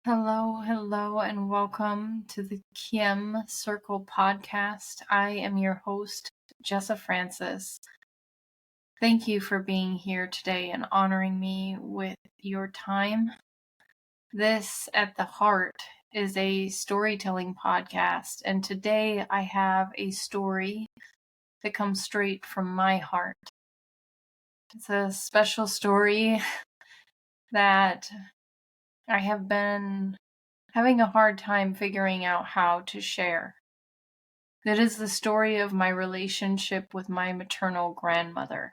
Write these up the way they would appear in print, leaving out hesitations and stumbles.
Hello, and welcome to the Caim Circle podcast. I am your host, Jessa Francis. Thank you for being here today and honoring me with your time. This, at the heart, is a storytelling podcast, and today I have a story that comes straight from my heart. It's a special story that I have been having a hard time figuring out how to share. It is the story of my relationship with my maternal grandmother.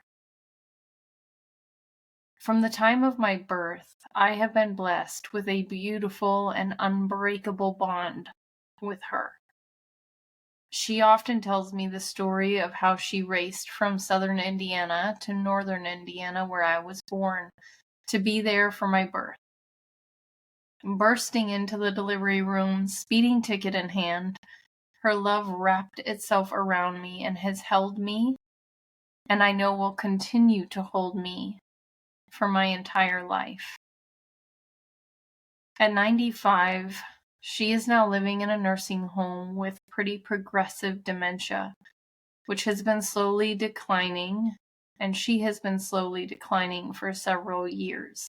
From the time of my birth, I have been blessed with a beautiful and unbreakable bond with her. She often tells me the story of how she raced from southern Indiana to northern Indiana, where I was born, to be there for my birth. Bursting into the delivery room, speeding ticket in hand, her love wrapped itself around me and has held me, and I know will continue to hold me for my entire life. At 95, she is now living in a nursing home with pretty progressive dementia, which has been slowly declining, and she has been slowly declining for several years,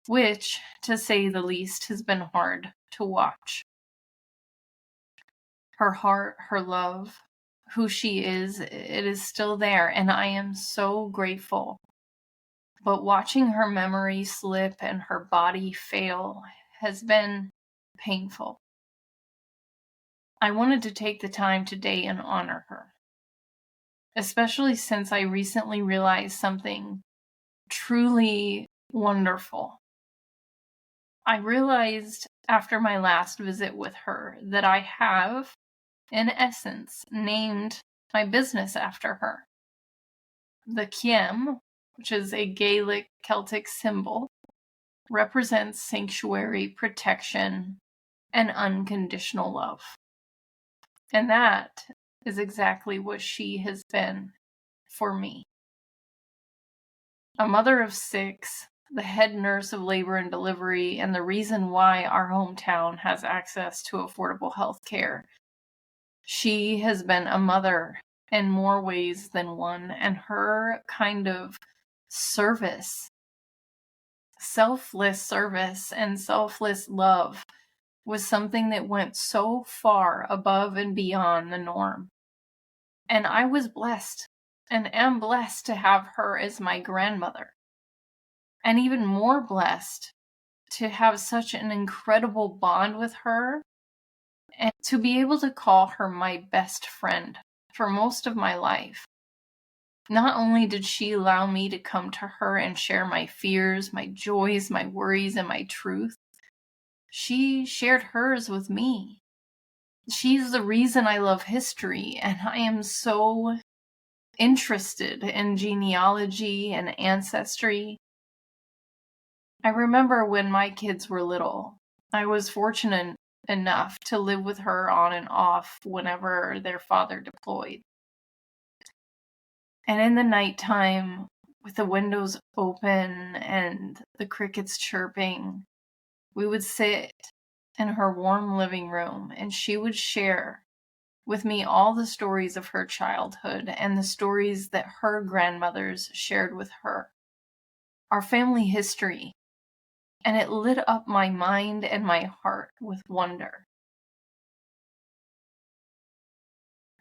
which, to say the least, has been hard to watch. Her heart, her love, who she is, it is still there, and I am so grateful. But watching her memory slip and her body fail has been painful. I wanted to take the time today and honor her, especially since I recently realized something truly wonderful. I realized after my last visit with her that I have, in essence, named my business after her. The Caim, which is a Gaelic Celtic symbol, represents sanctuary, protection, and unconditional love. And that is exactly what she has been for me. A mother of 6, the head nurse of labor and delivery, and the reason why our hometown has access to affordable health care. She has been a mother in more ways than one, and her kind of service, selfless service and selfless love was something that went so far above and beyond the norm. And I was blessed and am blessed to have her as my grandmother. And even more blessed to have such an incredible bond with her and to be able to call her my best friend for most of my life. Not only did she allow me to come to her and share my fears, my joys, my worries, and my truth, she shared hers with me. She's the reason I love history, and I am so interested in genealogy and ancestry. I remember when my kids were little, I was fortunate enough to live with her on and off whenever their father deployed. And in the nighttime, with the windows open and the crickets chirping, we would sit in her warm living room and she would share with me all the stories of her childhood and the stories that her grandmothers shared with her. Our family history. And it lit up my mind and my heart with wonder.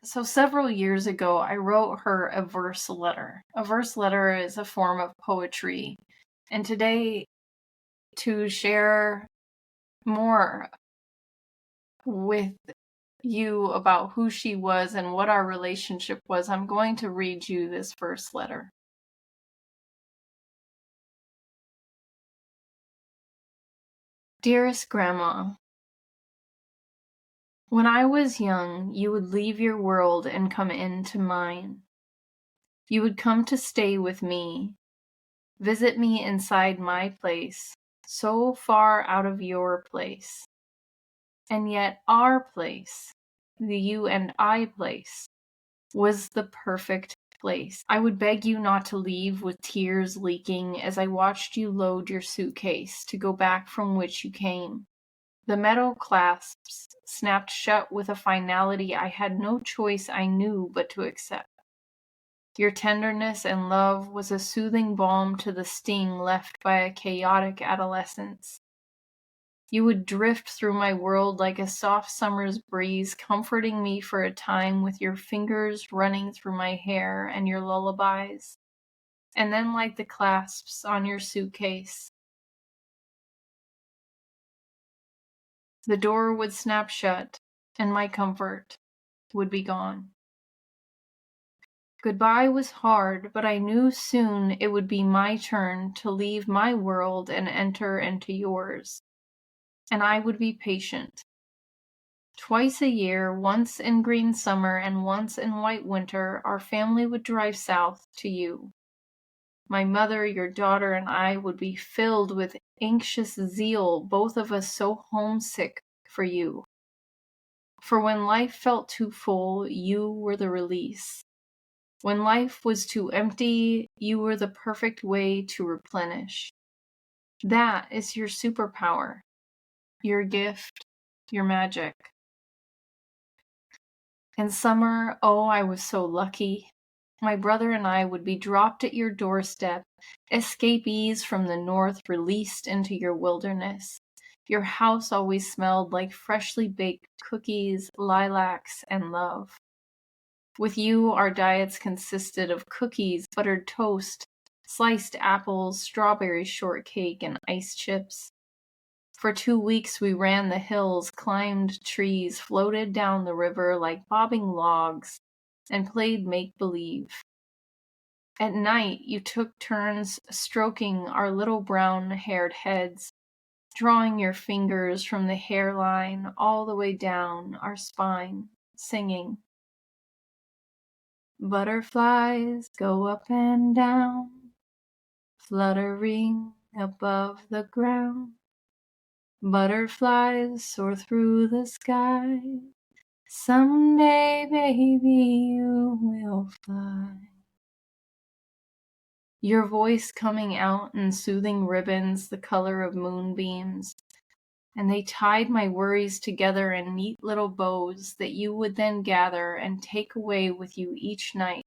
So several years ago, I wrote her a verse letter. A verse letter is a form of poetry. And today, to share more with you about who she was and what our relationship was, I'm going to read you this verse letter. Dearest Grandma, when I was young, you would leave your world and come into mine. You would come to stay with me, visit me inside my place, so far out of your place. And yet our place, the you and I place, was the perfect place. I would beg you not to leave with tears leaking as I watched you load your suitcase to go back from which you came. The metal clasps snapped shut with a finality I had no choice, I knew, but to accept. Your tenderness and love was a soothing balm to the sting left by a chaotic adolescence. You would drift through my world like a soft summer's breeze, comforting me for a time with your fingers running through my hair and your lullabies, and then like the clasps on your suitcase. The door would snap shut, and my comfort would be gone. Goodbye was hard, but I knew soon it would be my turn to leave my world and enter into yours. And I would be patient. Twice a year, once in green summer and once in white winter, our family would drive south to you. My mother, your daughter, and I would be filled with anxious zeal, both of us so homesick for you. For when life felt too full, you were the release. When life was too empty, you were the perfect way to replenish. That is your superpower, your gift, your magic. In summer, oh, I was so lucky. My brother and I would be dropped at your doorstep, escapees from the north released into your wilderness. Your house always smelled like freshly baked cookies, lilacs, and love. With you, our diets consisted of cookies, buttered toast, sliced apples, strawberry shortcake, and ice chips. For 2 weeks we ran the hills, climbed trees, floated down the river like bobbing logs, and played make-believe. At night you took turns stroking our little brown-haired heads, drawing your fingers from the hairline all the way down our spine, singing. Butterflies go up and down, fluttering above the ground. Butterflies soar through the sky. Someday, baby, you will fly. Your voice coming out in soothing ribbons the color of moonbeams, and they tied my worries together in neat little bows that you would then gather and take away with you each night,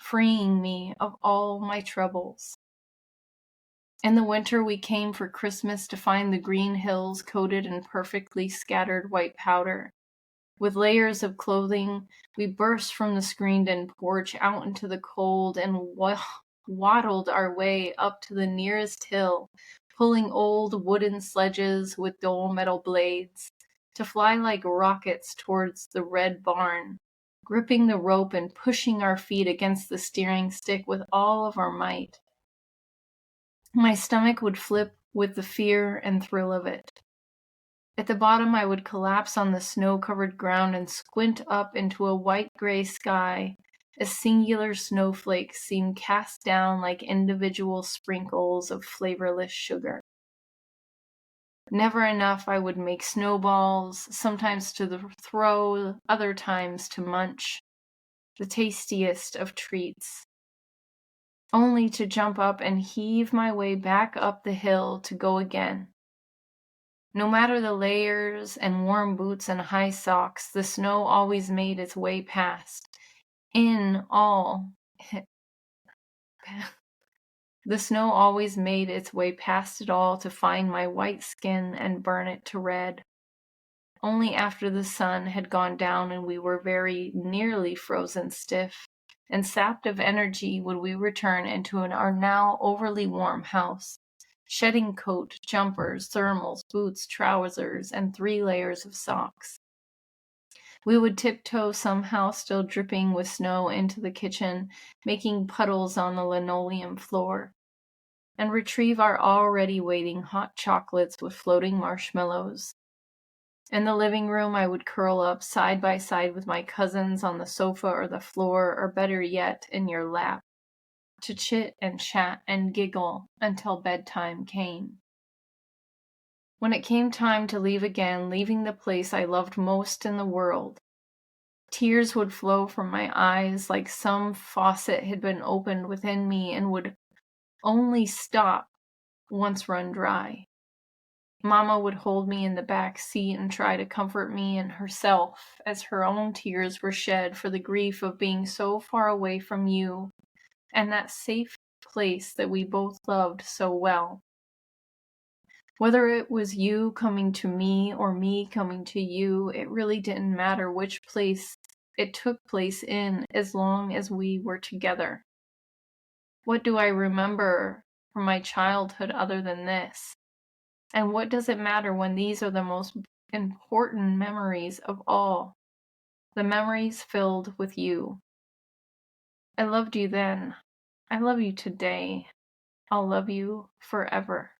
freeing me of all my troubles. In the winter we came for Christmas to find the green hills coated in perfectly scattered white powder. With layers of clothing, we burst from the screened-in porch out into the cold and waddled our way up to the nearest hill, pulling old wooden sledges with dull metal blades, to fly like rockets towards the red barn, gripping the rope and pushing our feet against the steering stick with all of our might. My stomach would flip with the fear and thrill of it. At the bottom I would collapse on the snow-covered ground and squint up into a white-gray sky as singular snowflakes seemed cast down like individual sprinkles of flavorless sugar. Never enough, I would make snowballs, sometimes to throw, other times to munch, the tastiest of treats, only to jump up and heave my way back up the hill to go again. No matter the layers and warm boots and high socks, the snow always made its way past. The snow always made its way past it all to find my white skin and burn it to red. Only after the sun had gone down and we were very nearly frozen stiff and sapped of energy would we return into our now overly warm house, shedding coat, jumpers, thermals, boots, trousers, and 3 layers of socks. We would tiptoe, somehow still dripping with snow, into the kitchen, making puddles on the linoleum floor, and retrieve our already waiting hot chocolates with floating marshmallows. In the living room, I would curl up side by side with my cousins on the sofa or the floor, or better yet, in your lap, to chit and chat and giggle until bedtime came. When it came time to leave again, leaving the place I loved most in the world, Tears would flow from my eyes like some faucet had been opened within me and would only stop once run dry. Mama would hold me in the back seat and try to comfort me and herself as her own tears were shed for the grief of being so far away from you and that safe place that we both loved so well. Whether it was you coming to me or me coming to you, it really didn't matter which place it took place in as long as we were together. What do I remember from my childhood other than this? And what does it matter when these are the most important memories of all? The memories filled with you. I loved you then. I love you today. I'll love you forever.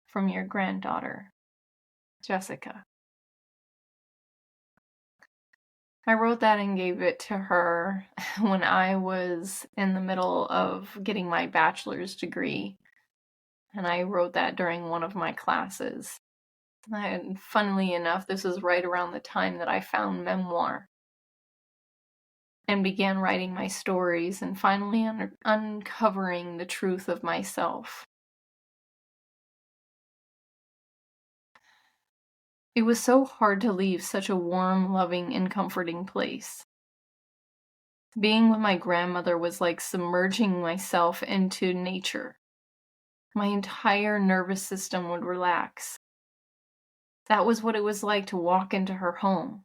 From your granddaughter, Jessica. I wrote that and gave it to her when I was in the middle of getting my bachelor's degree. And I wrote that during one of my classes. And funnily enough, this is right around the time that I found memoir and began writing my stories and finally uncovering the truth of myself. It was so hard to leave such a warm, loving, and comforting place. Being with my grandmother was like submerging myself into nature. My entire nervous system would relax. That was what it was like to walk into her home,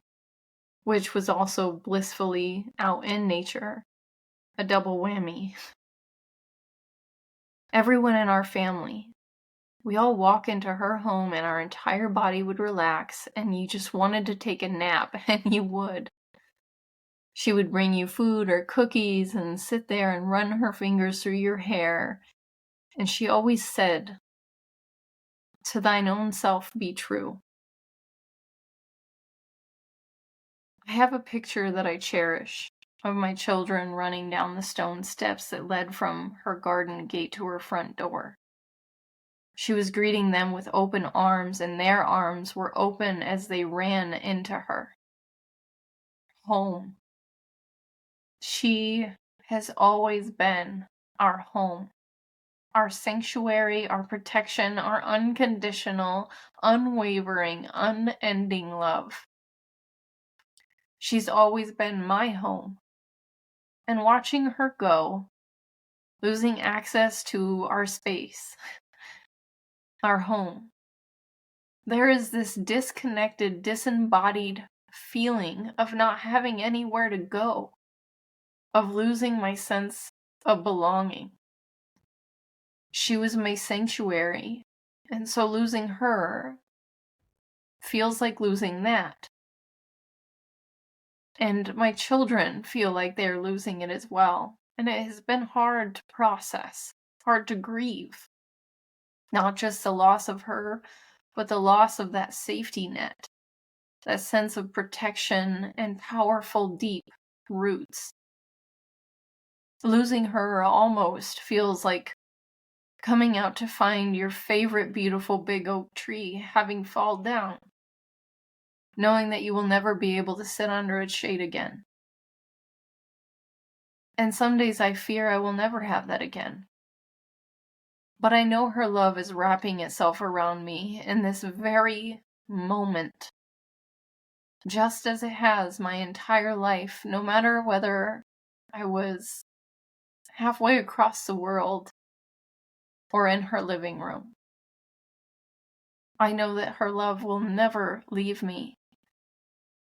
which was also blissfully out in nature. A double whammy. Everyone in our family, we all walk into her home and our entire body would relax and you just wanted to take a nap and you would. She would bring you food or cookies and sit there and run her fingers through your hair. And she always said, "To thine own self be true." I have a picture that I cherish of my children running down the stone steps that led from her garden gate to her front door. She was greeting them with open arms, and their arms were open as they ran into her. Home. She has always been our home, our sanctuary, our protection, our unconditional, unwavering, unending love. She's always been my home. And watching her go, losing access to our space, our home, there is this disconnected, disembodied feeling of not having anywhere to go, of losing my sense of belonging. She was my sanctuary, and so losing her feels like losing that. And my children feel like they're losing it as well. And it has been hard to process, hard to grieve. Not just the loss of her, but the loss of that safety net, that sense of protection and powerful, deep roots. Losing her almost feels like coming out to find your favorite beautiful big oak tree having fallen down, knowing that you will never be able to sit under its shade again. And some days I fear I will never have that again. But I know her love is wrapping itself around me in this very moment, just as it has my entire life, no matter whether I was halfway across the world or in her living room. I know that her love will never leave me.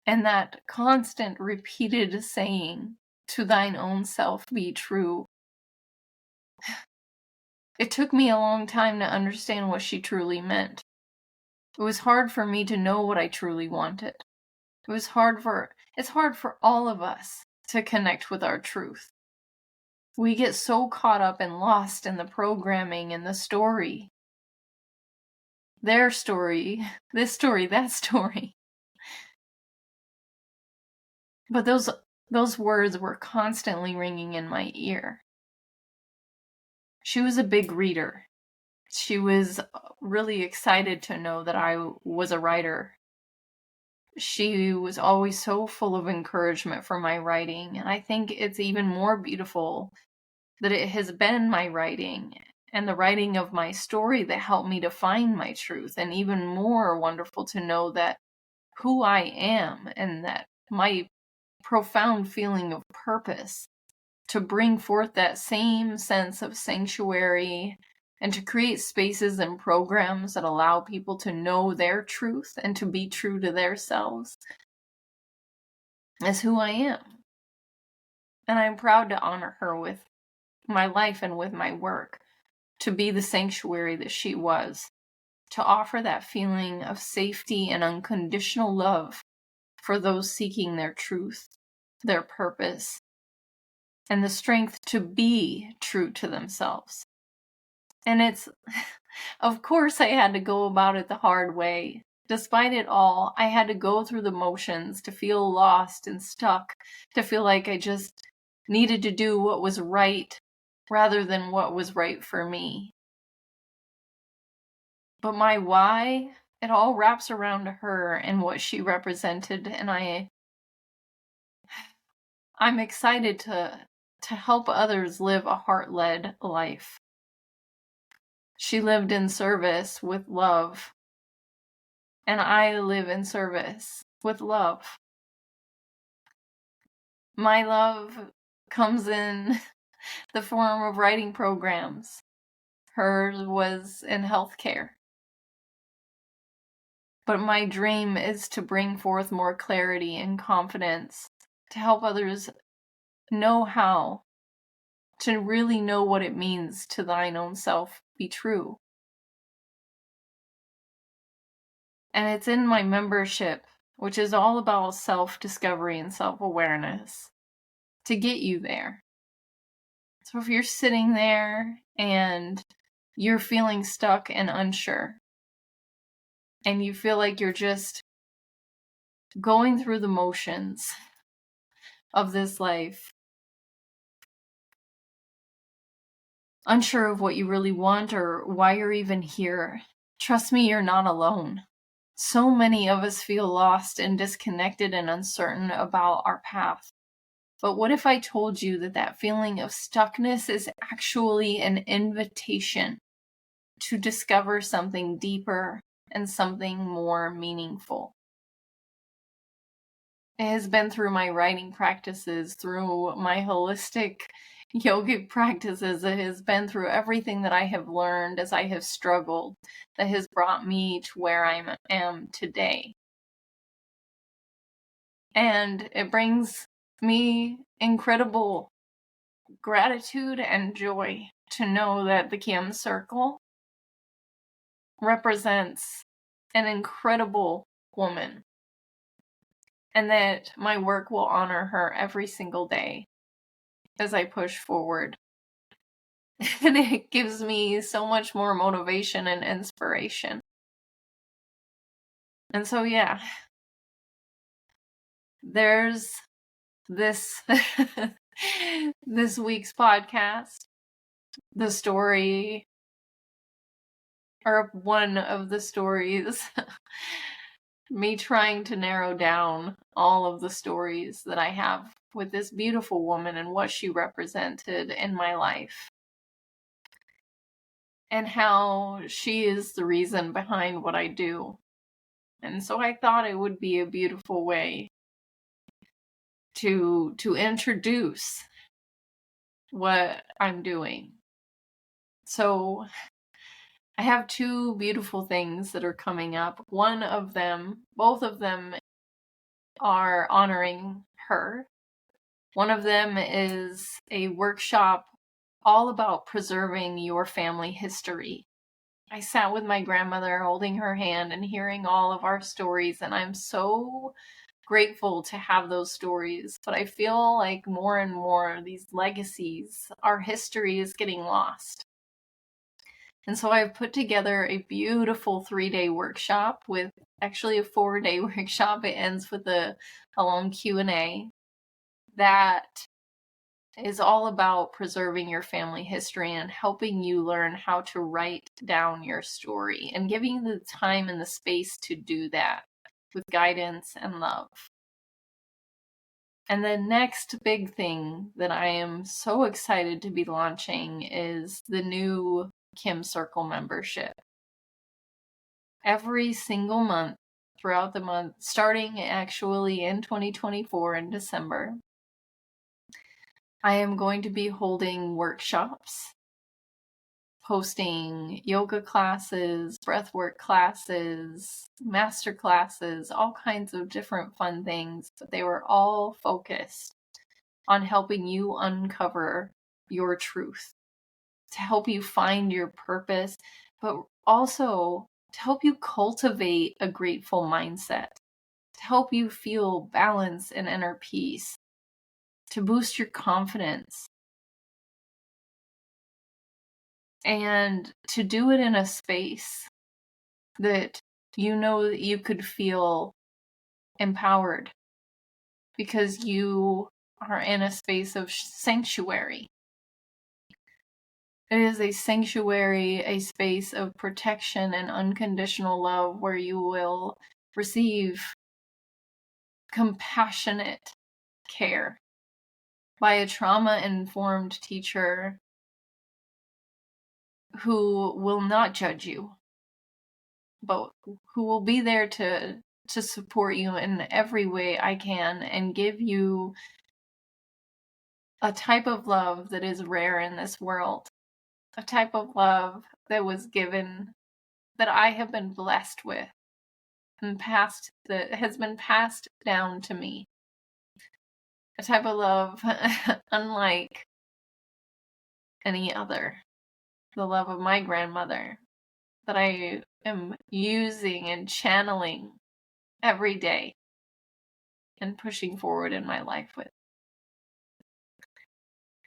And that constant repeated saying, "To thine own self be true." It took me a long time to understand what she truly meant. It was hard for me to know what I truly wanted. It's hard for all of us to connect with our truth. We get so caught up and lost in the programming and the story. Their story, this story, that story. But those words were constantly ringing in my ear. She was a big reader. She was really excited to know that I was a writer. she was always so full of encouragement for my writing. And I think it's even more beautiful that it has been my writing and the writing of my story that helped me to find my truth. And even more wonderful to know that who I am and that my profound feeling of purpose to bring forth that same sense of sanctuary and to create spaces and programs that allow people to know their truth and to be true to themselves is who I am. And I'm proud to honor her with my life and with my work, to be the sanctuary that she was, to offer that feeling of safety and unconditional love for those seeking their truth, their purpose, and the strength to be true to themselves. And it's, of course, I had to go about it the hard way. Despite it all, I had to go through the motions to feel lost and stuck, to feel like I just needed to do what was right rather than what was right for me. But my why, it all wraps around her and what she represented, and I'm excited to help others live a heart-led life. She lived in service with love, and I live in service with love. My love comes in the form of writing programs. Hers was in healthcare. But my dream is to bring forth more clarity and confidence, to help others know how to really know what it means to thine own self be true. And it's in my membership, which is all about self-discovery and self-awareness, to get you there. So if you're sitting there and you're feeling stuck and unsure, and you feel like you're just going through the motions of this life, unsure of what you really want or why you're even here, trust me, you're not alone. So many of us feel lost and disconnected and uncertain about our path. But what if I told you that that feeling of stuckness is actually an invitation to discover something deeper and something more meaningful? It has been through my writing practices, through my holistic yogic practices. It has been through everything that I have learned as I have struggled that has brought me to where I am today. And it brings me incredible gratitude and joy to know that the Caim Circle represents an incredible woman, and that my work will honor her every single day as I push forward. And it gives me so much more motivation and inspiration. And so, yeah, there's this this week's podcast, the story, or one of the stories, me trying to narrow down all of the stories that I have with this beautiful woman and what she represented in my life, and how she is the reason behind what I do. And so I thought it would be a beautiful way to introduce what I'm doing. So I have two beautiful things that are coming up. One of them, both of them are honoring her. One of them is a workshop all about preserving your family history. I sat with my grandmother holding her hand and hearing all of our stories, and I'm so grateful to have those stories. But I feel like more and more these legacies, our history is getting lost. And so I've put together a beautiful 3-day workshop with actually a 4-day workshop. It ends with a long Q&A that is all about preserving your family history and helping you learn how to write down your story and giving you the time and the space to do that. with guidance and love. And the next big thing that I am so excited to be launching is the new Caim Circle membership. Every single month, throughout the month, starting actually in 2024 in December, I am going to be holding workshops, hosting yoga classes, breathwork classes, master classes, all kinds of different fun things. But they were all focused on helping you uncover your truth, to help you find your purpose, but also to help you cultivate a grateful mindset, to help you feel balance and inner peace, to boost your confidence, and to do it in a space that you know that you could feel empowered because you are in a space of sanctuary. It is a sanctuary, a space of protection and unconditional love where you will receive compassionate care by a trauma-informed teacher who will not judge you, but who will be there to support you in every way I can and give you a type of love that is rare in this world, a type of love that was given, that I have been blessed with and passed, that has been passed down to me. A type of love unlike any other. The love of my grandmother that I am using and channeling every day and pushing forward in my life with.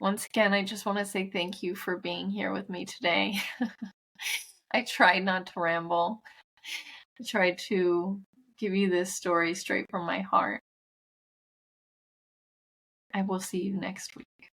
Once again, I just want to say thank you for being here with me today. I tried not to ramble. I tried to give you this story straight from my heart. I will see you next week.